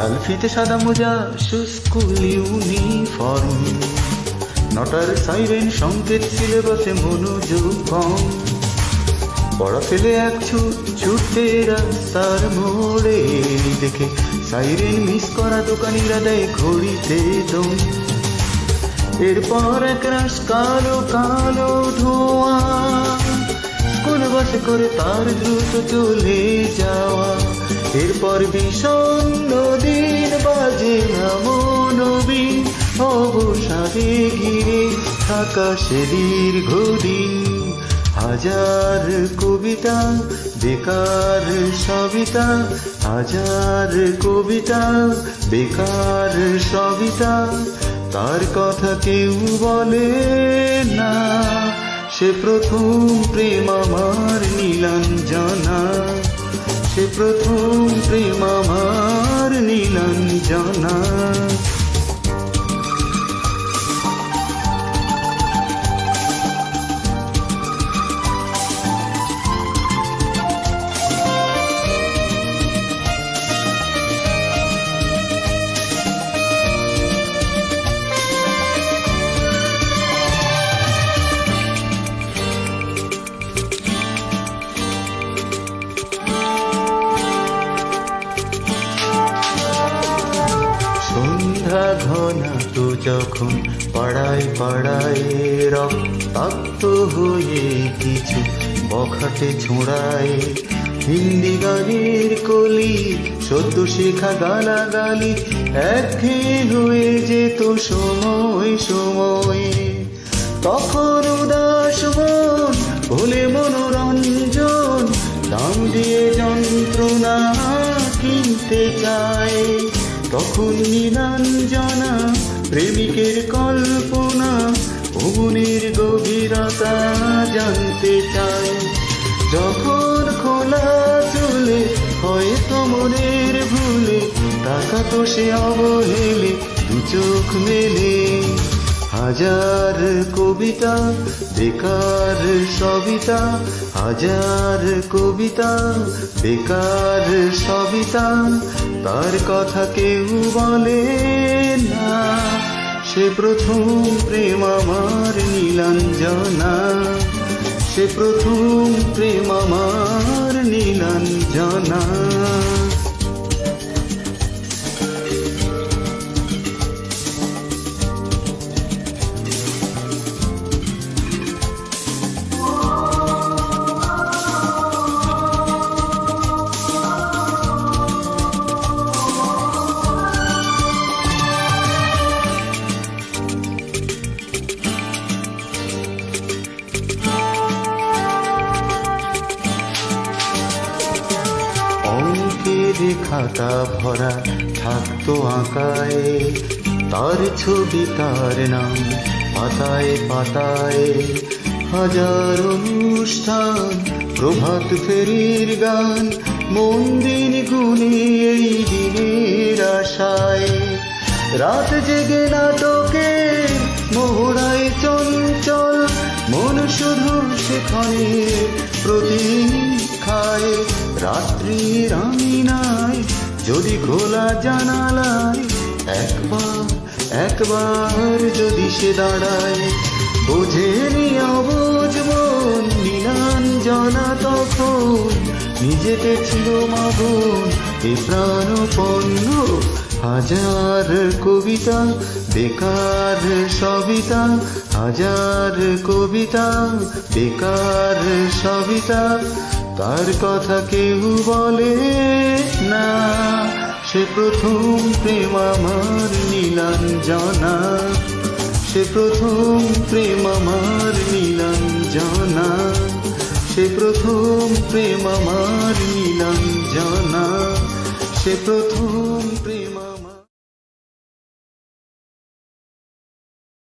লাল ফিতে সাদা মোজা স্কুল ইউনিফর্ম, নটার সাইরেন সংকেত সিলেবাসে মনোযোগ কম। পড়া ফেলে এক ছুটতে রাস্তার মোড়ে, দেখে সাইরেন মিস করা দোকানিরা দেয় ঘড়িতে দম। এরপর এক রাস কালো কালো ধোঁয়া, স্কুল বাসে করে তার দ্রুত চলে যাওয়া। এরপর বিষণ্ণ দিন বাজে না মনোবিন, অবসাদে ঘিরে থাকা সে দীর্ঘদিন। হাজার কবিতা বেকার সবিতা, হাজার কবিতা বেকার সবিতা, তার কথা কেউ বলে না। সে প্রথম প্রেম আমার নীলাঞ্জনা, সে প্রথম প্রেম আমার নীলাঞ্জনা। সন্ধ্যা ঘনা তো যখন পাড়ায় পাড়ায় রক্তাক্ত হয়ে কিছু বখাটে ছোঁড়ায়, হিন্দি গানের কলি সদ্য শেখা গালাগালি একঘেয়ে হয়ে যেত সময় সময়ে। তখন উদাস মন ভুলে মনোরঞ্জন, দাম দিয়ে যন্ত্রণা কিনতে চায়। তখন নীলাঞ্জনা প্রেমিকের কল্পনা, ভুবনের গভীরতা জানতে চায়। যখন খোলা চলে হয়তো মনের ভুলে, তাকাতো সে অবহেলে দু চোখ মেলে। হাজার কবিতা বেকার সবিতা, হাজার কবিতা বেকার সবিতা, তার কথা কেউ বলে না। সে প্রথম প্রেম আমার নীলাঞ্জনা, সে প্রথম প্রেম আমার নীলাঞ্জনা। অঙ্কের খাতা ভরা থাকতো আঁকায়, তার ছবি তার নাম পাতায় পাতায়। হাজার অনুষ্ঠান প্রভাত ফেরির গান, মন দিন গুনে এই দিনের আশায়। রাত জেগে নাটকে মোহরায় চঞ্চল, মন শুধু সেখানে প্রতীক্ষায়। রাত্রির আঙিনায় যদি খোলা জানালায় একবার একবার যদি সে দাঁড়ায়, বোঝেনি অবুঝ মন নীলাঞ্জনা তখন নিজেতে ছিল মাগুন এ প্রাণপন্ন। হাজার কবিতা বেকার সবিতা, হাজার কবিতা বেকার সবিতা, তার কথা কেউ বলে না। সে প্রথম প্রেম আমার নীলাঞ্জনা, সে প্রথম প্রেম আমার নীলাঞ্জনা, সে প্রথম প্রেম আমার নীলাঞ্জনা, সে প্রথম প্রেম আমার।